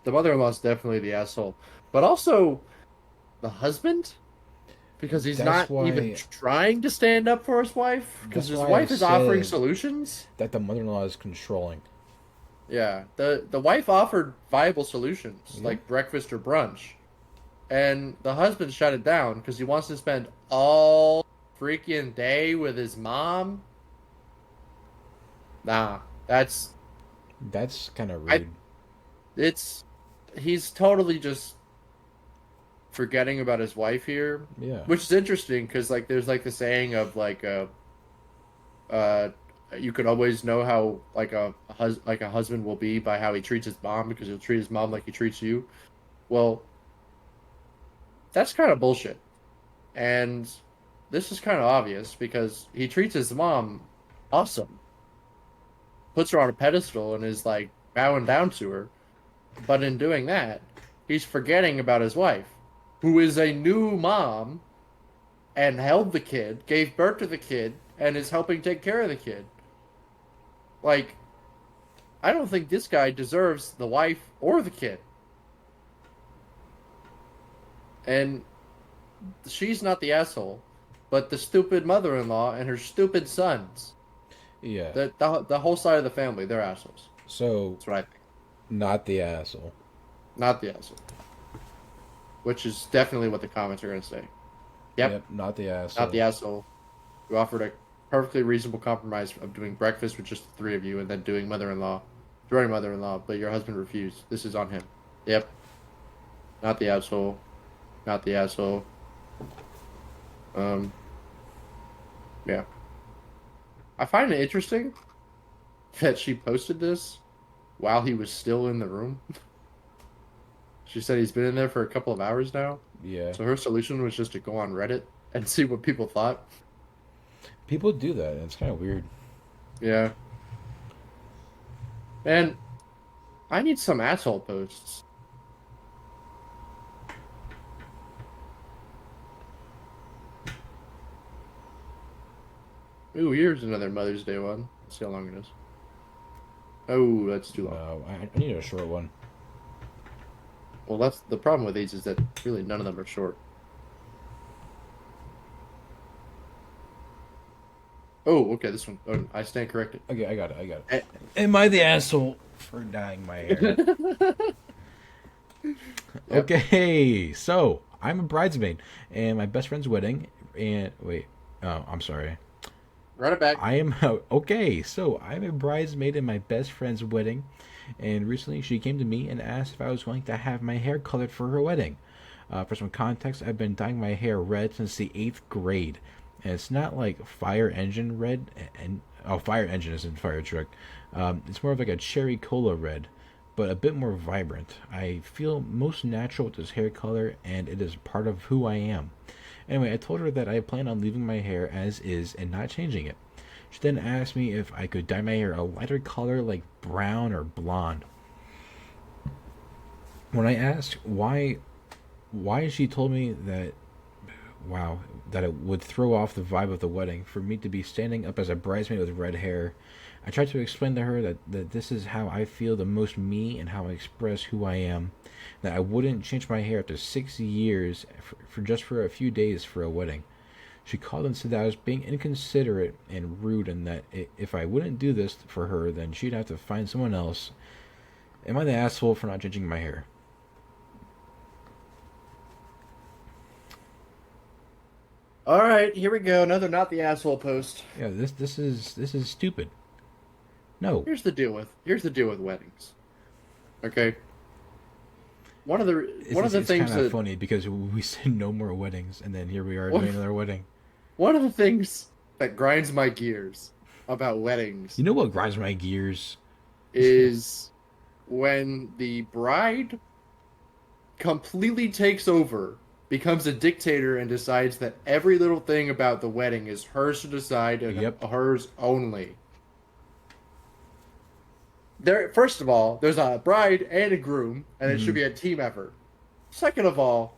the mother-in-law is definitely the asshole, but also the husband because he's That's not even why. trying to stand up for his wife because That's his why I wife is offering said solutions. that the mother-in-law is controlling. Yeah, the wife offered viable solutions Yeah. like breakfast or brunch, and the husband shut it down because he wants to spend all freaking day with his mom. Nah, that's That's kind of I. rude. It's he's totally just forgetting about his wife here, Yeah. which is interesting because like there's like the saying of like uh you could always know how like like a husband will be by how he treats his mom because he'll treat his mom like he treats you. Well, that's kind of bullshit. And this is kind of obvious because he treats his mom awesome, puts her on a pedestal and is like bowing down to her. But in doing that, he's forgetting about his wife, who is a new mom and held the kid, gave birth to the kid, and is helping take care of the kid. Like, I don't think this guy deserves the wife or the kid. And she's not the asshole, but the stupid mother-in-law and her stupid sons. Yeah. The whole side of the family, they're assholes. So, That's what I think. not the asshole. Not the asshole, which is definitely what the comments are going to say. Yep, Yep, not the not asshole. the asshole. You offered a perfectly reasonable compromise of doing breakfast with just the three of you and then doing mother-in-law, joining mother-in-law, but your husband refused. This is on him. Yep, not the asshole. Not the asshole. Um, yeah. I find it interesting that she posted this while he was still in the room. She said he's been in there for a couple of hours now. Yeah. So her solution was just to go on Reddit and see what people thought. People do that. It's kind of weird. Yeah. And I need some asshole posts. Ooh, here's another Mother's Day one. Let's see how long it is. Oh, that's too long. No, I need a short one. Well, that's the problem with these is that really none of them are short. Oh, okay, this one. Oh, I stand corrected. Okay, I got it. I got Eh. it. Am I the asshole for dyeing my hair? Yep. Okay, so I'm a bridesmaid and my best friend's wedding. And wait, oh, I'm sorry. Run it back. I am okay. So I'm a bridesmaid in my best friend's wedding, and recently she came to me and asked if I was willing to have my hair colored for her wedding. For some context, I've been dyeing my hair red since the eighth grade, and it's not like fire engine red. And oh, fire engine isn't fire truck. It's more of like a cherry cola red, but a bit more vibrant. I feel most natural with this hair color, and it is part of who I am. Anyway, I told her that I plan on leaving my hair as is and not changing it. She then asked me if I could dye my hair a lighter color like brown or blonde. When I asked why she told me that wow, that it would throw off the vibe of the wedding for me to be standing up as a bridesmaid with red hair. I tried to explain to her that this is how I feel the most me and how I express who I am. That I wouldn't change my hair after 6 years for just for a few days for a wedding. She called and said that I was being inconsiderate and rude, and that if I wouldn't do this for her, then she'd have to find someone else. Am I the asshole for not changing my hair? All right, here we go. Another not the asshole post. Yeah, this is stupid. No, Here's the deal with weddings. Okay, one of the it's kind things of that funny because we said no more weddings, and then here we are one, doing another wedding. one of the things that grinds my gears about You weddings know what grinds my gears? is when the bride completely takes over, becomes a dictator, and decides that every little thing about the wedding is hers to decide and Yep. hers only. There, first of all, there's a bride and a groom, and it should Hmm. be a team effort. Second of all,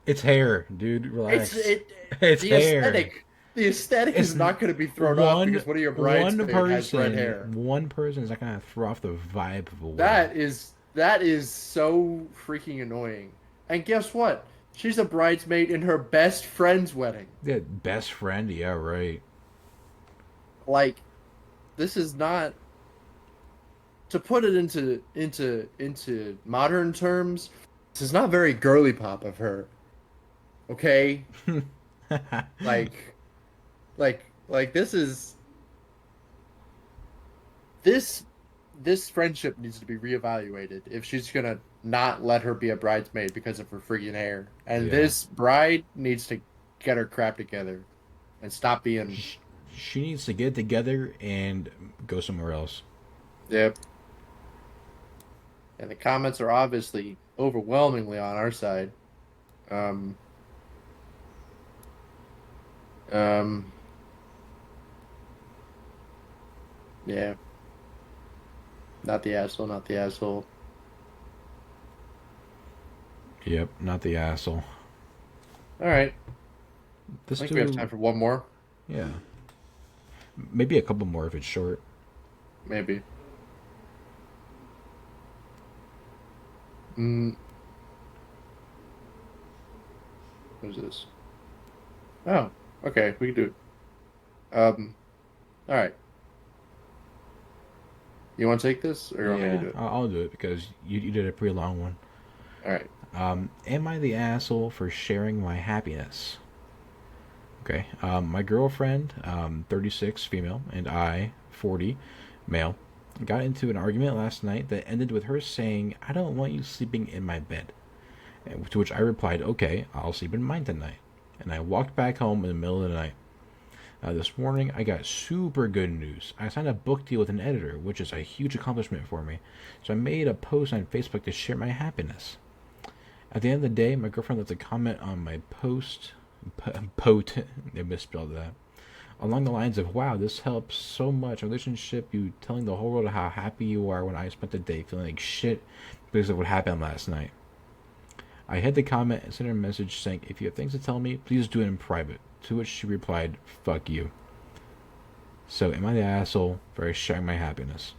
It's hair, dude. it's Relax. it It's the hair. aesthetic is It's not going to be thrown off one because one of your one bridesmaid has red person. hair. One person is not gonna throw off the vibe of a wedding. That is so freaking annoying. And guess what? She's a bridesmaid in her best friend's wedding. Yeah, best friend. Yeah, right. Like, this is not to put it into modern terms. This is not very girly pop of her. Okay, like like this this friendship needs to be reevaluated if she's gonna not let her be a bridesmaid because of her freaking hair. And Yeah. this bride needs to get her crap together and stop being. Sh- She needs to get it together and go somewhere else. Yep. And the comments are obviously overwhelmingly on our side. Um, um, yeah. Not the asshole, not the asshole. Yep, not the asshole. All right. I Let's think we have do time for one more, yeah, maybe a couple more if it's short. maybe. Mm, What is this? Oh, okay, we can do it. All right. You want to take this, or you want me to Yeah, do it? I'll do it because you did a pretty long one. All right. Am I the asshole for sharing my happiness? Okay. My girlfriend, 36, female, and I, 40, male, got into an argument last night that ended with her saying, I don't want you sleeping in my bed. To which I replied, okay, I'll sleep in mine tonight. And I walked back home in the middle of the night. This morning, I got super good news. I signed a book deal with an editor, which is a huge accomplishment for me. So I made a post on Facebook to share my happiness. At the end of the day, my girlfriend left a comment on my post, they misspelled that, along the lines of, wow, this helps so much. Our relationship, you telling the whole world how happy you are when I spent the day feeling like shit because of what happened last night. I hid the comment and sent her a message saying, if you have things to tell me, please do it in private. To which she replied, fuck you. So, am I the asshole for sharing my happiness?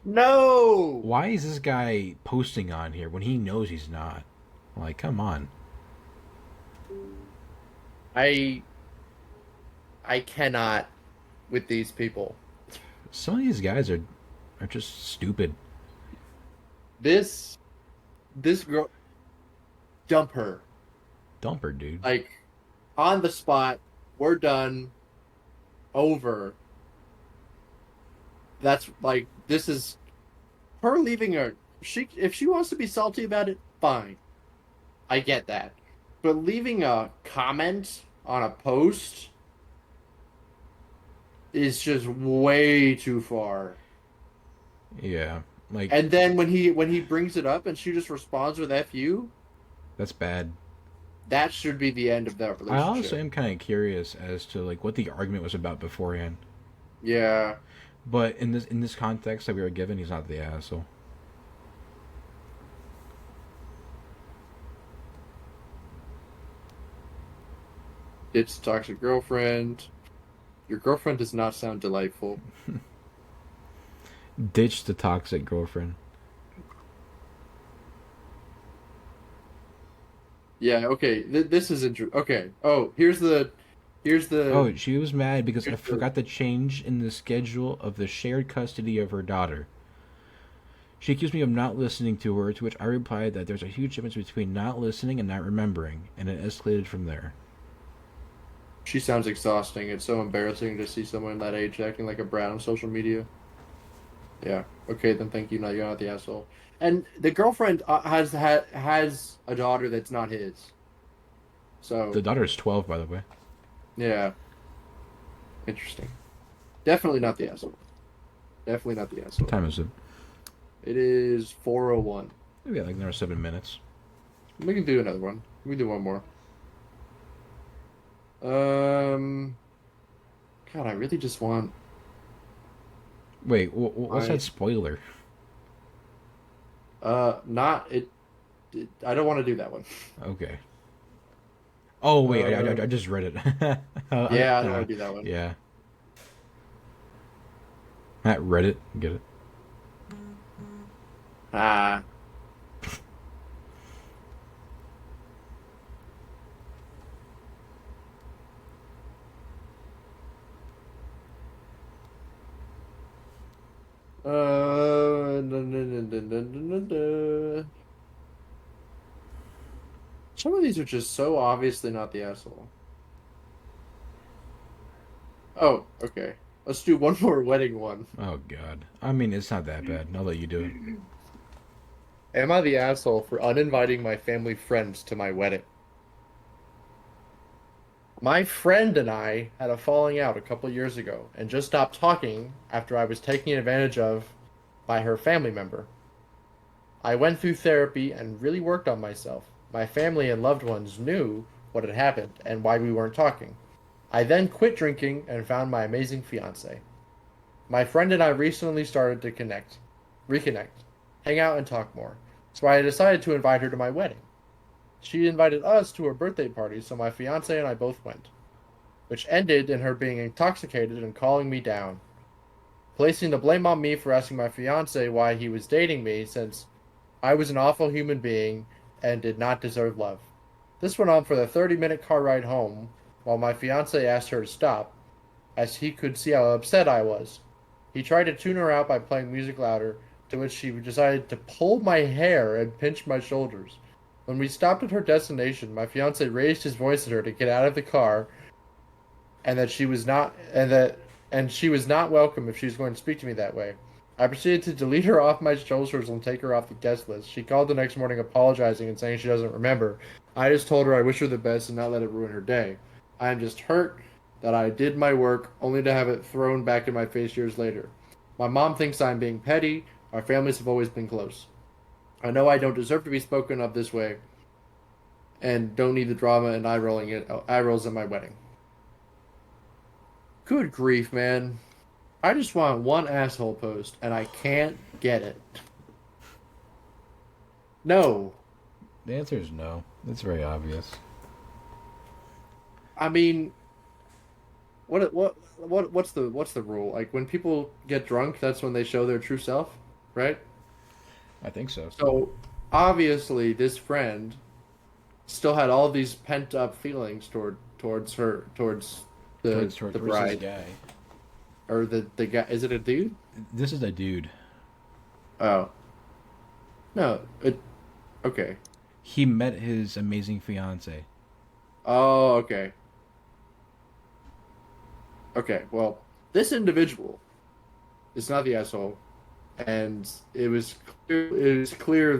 No, Why is this guy posting on here when he knows he's not? Like, come on. I I cannot with these people. Some of these guys are just stupid. This this girl, dump her. Dumper, dude. Like on the spot. We're done. Over. That's like this is her leaving her. She if she wants to be salty about it, fine. I get that. But leaving a comment on a post is just way too far. Yeah, like, And then when he brings it up and she just responds with "F you," that's bad. that should be the end of that I also relationship. am kind of curious as to like what the argument was about beforehand. Yeah, But in this context that we were given, he's not the asshole. it's toxic girlfriend. Your girlfriend does not sound delightful. Ditch the toxic girlfriend. Yeah, okay. This is interesting. Okay. Oh, here's the Oh, she was mad because I here's the forgot to change in the schedule of the shared custody of her daughter. She accused me of not listening to her, to which I replied that there's a huge difference between not listening and not remembering, and it escalated from there. She sounds exhausting. It's so embarrassing to see someone that age acting like a brat on social media. Yeah. Okay, then thank you. Now you're not the asshole. And the girlfriend has a daughter that's not his. The So daughter is 12, by the way. yeah, interesting. Definitely not the asshole. Definitely not the What asshole. time is it? It is 4:01. We got like another 7 minutes. We can do another one. We can do one more. Um, God, I really just want Wait, what's that my spoiler? not it. I don't want to do that one. Okay. Oh wait, I Um, just read it. yeah, I don't want to do that one. Yeah, at Reddit, get it? Ah. Some of these are just so obviously not the asshole. Oh, okay. Let's do one more wedding one. Oh god. I mean, it's not that bad. I'll let you do it. Am I the asshole for uninviting my family friends to my wedding? My friend and I had a falling out a couple years ago and just stopped talking after I was taken advantage of by her family member. I went through therapy and really worked on myself. My family and loved ones knew what had happened and why we weren't talking. I then quit drinking and found my amazing fiance. My friend and I recently started to reconnect, hang out and talk more. So I decided to invite her to my wedding. She invited us to her birthday party, so my fiance and I both went, which ended in her being intoxicated and calling me down, placing the blame on me for asking my fiance why he was dating me since I was an awful human being and did not deserve love. This went on for the 30-minute car ride home, while my fiance asked her to stop, as he could see how upset I was. He tried to tune her out by playing music louder, to which she decided to pull my hair and pinch my shoulders. When we stopped at her destination, my fiance raised his voice at her to get out of the car, and that she was not welcome if she was going to speak to me that way. I proceeded to delete her off my shoulders and take her off the guest list. She called the next morning apologizing and saying she doesn't remember. I just told her I wish her the best and not let it ruin her day. I am just hurt that I did my work only to have it thrown back in my face years later. My mom thinks I'm being petty. Our families have always been close. I know I don't deserve to be spoken of this way and don't need the drama and eye rolls at my wedding. Good grief, man. I just want one asshole post, and I can't get it. No. The answer is no. It's very obvious. I mean, what's the rule? Like when people get drunk, that's when they show their true self, right? I think so. So obviously, this friend still had all these pent up feelings towards her, towards the Towards this bride, guy. or the guy. Is it a dude? This is a dude. Oh no, okay. He met his amazing fiance. Oh, okay. Okay, well, this individual is not the asshole, and it was clear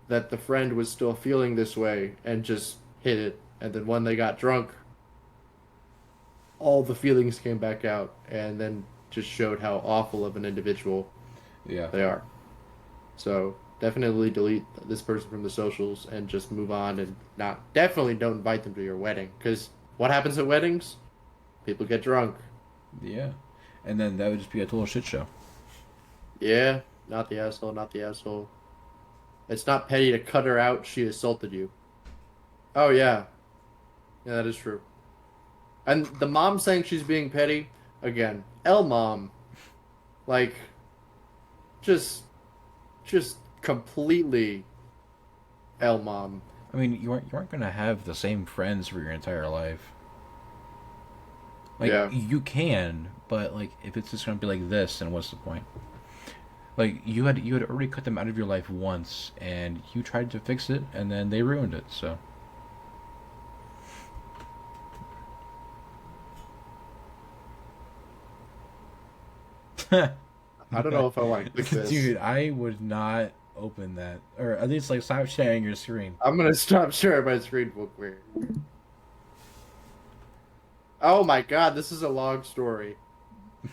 that the friend was still feeling this way and just hid it. And then when they got drunk, all the feelings came back out, and then just showed how awful of an individual Yeah. they are. So definitely delete this person from the socials and just move on, and not definitely don't invite them to your wedding, because what happens at weddings? People get drunk. Yeah. And then that would just be a total shit show. Yeah, not the asshole, not the asshole. It's not petty to cut her out. She assaulted you. Oh, yeah. Yeah, that is true. And the mom saying she's being petty, again, L mom. Like, just completely L mom. I mean, you aren't gonna have the same friends for your entire life. Like Yeah. you can, but like if it's just gonna be like this, then what's the point? Like you had already cut them out of your life once, and you tried to fix it, and then they ruined it. So I don't know if I want to click this. dude, I would not open that, or at least like stop sharing your screen. I'm gonna stop sharing my screen real quick. Oh my god, this is a long story.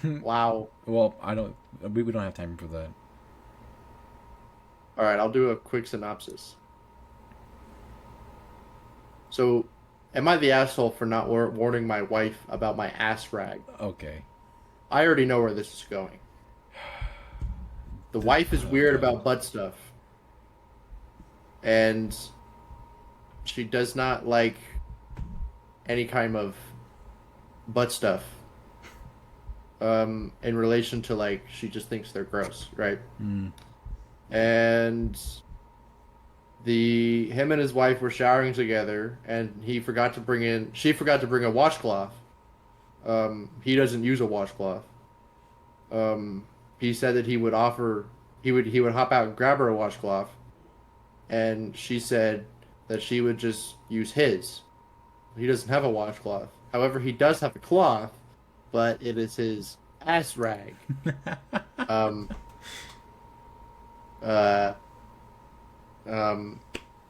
Wow. Well, I don't. We don't have time for that. All right, I'll do a quick synopsis. So, am I the asshole for not warning my wife about my ass rag? Okay. I already know where this is going. The wife is weird about butt stuff, and she does not like any kind of butt stuff. In relation to, like, she just thinks they're gross, right? Mm. And him and his wife were showering together, and she forgot to bring a washcloth. He doesn't use a washcloth. He said that he would hop out and grab her a washcloth, and she said that she would just use his. He doesn't have a washcloth. However, he does have a cloth, but it is his ass rag. um, uh,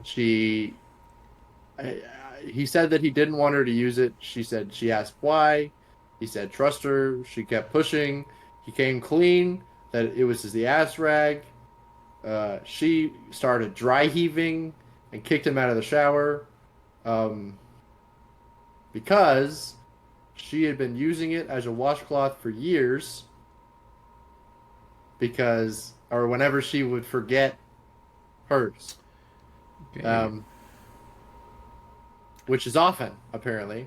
she, he said that he didn't want her to use it. She asked why. He said, trust her. She kept pushing. He came clean that it was the ass rag. She started dry heaving and kicked him out of the shower. Because she had been using it as a washcloth for years, or whenever she would forget hers, Okay. which is often, apparently.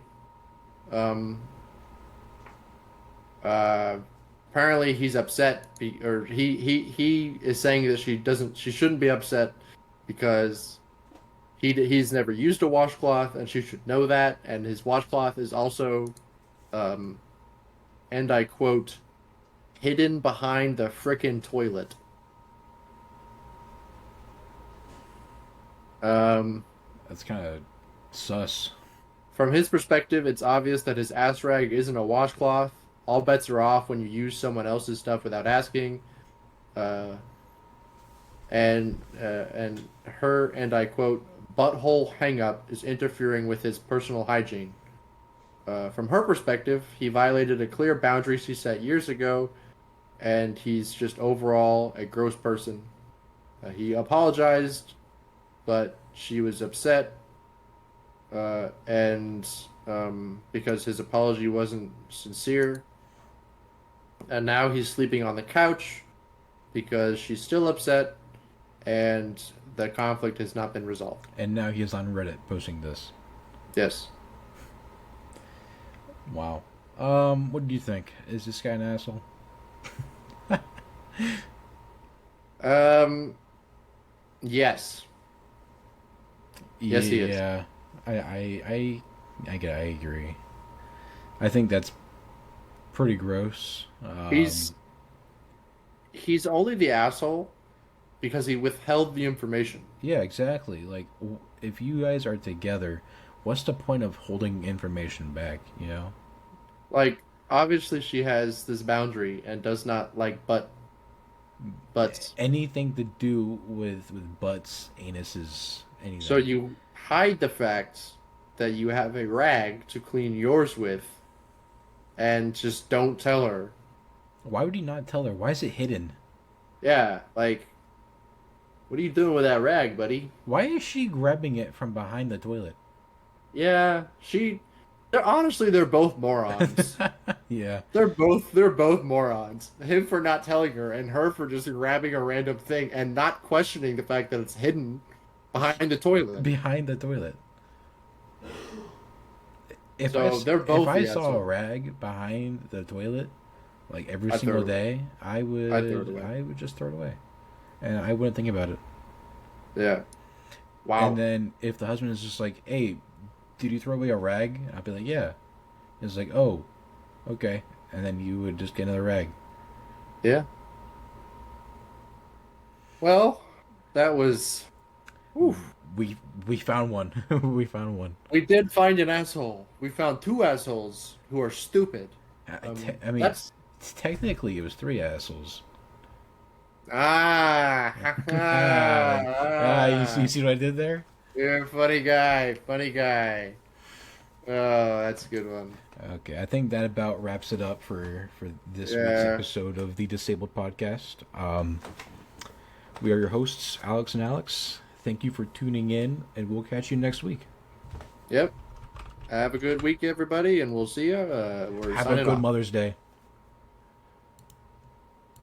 Apparently he's upset, or he is saying that she shouldn't be upset because he's never used a washcloth, and she should know that. And his washcloth is also, um, and I quote, hidden behind the frickin' toilet. Um, That's kind of sus. from his perspective, it's obvious that his ass rag isn't a washcloth. All bets are off when you use someone else's stuff without asking. Uh, and her, and I quote, butthole hangup is interfering with his personal hygiene. From her perspective, he violated a clear boundary she set years ago, and he's just overall a gross person. He apologized, but she was upset, and because his apology wasn't sincere. And now he's sleeping on the couch because she's still upset, and the conflict has not been resolved. And now he is on Reddit posting this. Yes. Wow. What do you think? Is this guy an asshole? Um. Yes. Yes, he is. Yeah. I agree. I think that's pretty gross. He's he's only the asshole because he withheld the information. Yeah, exactly. Like, if you guys are together, what's the point of holding information back? You know? Like, obviously, she has this boundary and does not like butts. Anything to do with butts, anuses, anything. So you hide the fact that you have a rag to clean yours with, and just don't tell her. Why would he not tell her? Why is it hidden? Yeah, like, what are you doing with that rag, buddy? Why is she grabbing it from behind the toilet? Yeah, she. They're both morons. Yeah. They're both morons. Him for not telling her, and her for just grabbing a random thing and not questioning the fact that it's hidden behind the toilet. Behind the toilet. If So they're both if I the saw a asshole. rag behind the toilet, like every I'd single throw it away. day, I'd throw it away. I would just throw it away, and I wouldn't think about it. Yeah. Wow. And then if the husband is just like, "Hey, did you throw away a rag?" I'd be like, "Yeah." It's like, "Oh, okay," and then you would just get another rag. Yeah. Well, that was. Oof. We found one. We found one. We did find an asshole. We found two assholes who are stupid. I mean, That's technically it was three assholes. ah, You see what I did there? you're a funny guy. Funny guy. Oh, that's a good one. Okay, I think that about wraps it up for this week's Yeah. episode of the Disabled Podcast. We are your hosts, Alex and Alex. Thank you for tuning in, and we'll catch you next week. Yep. Have a good week, everybody, and we'll see you. We're Have a signing good off. Mother's Day.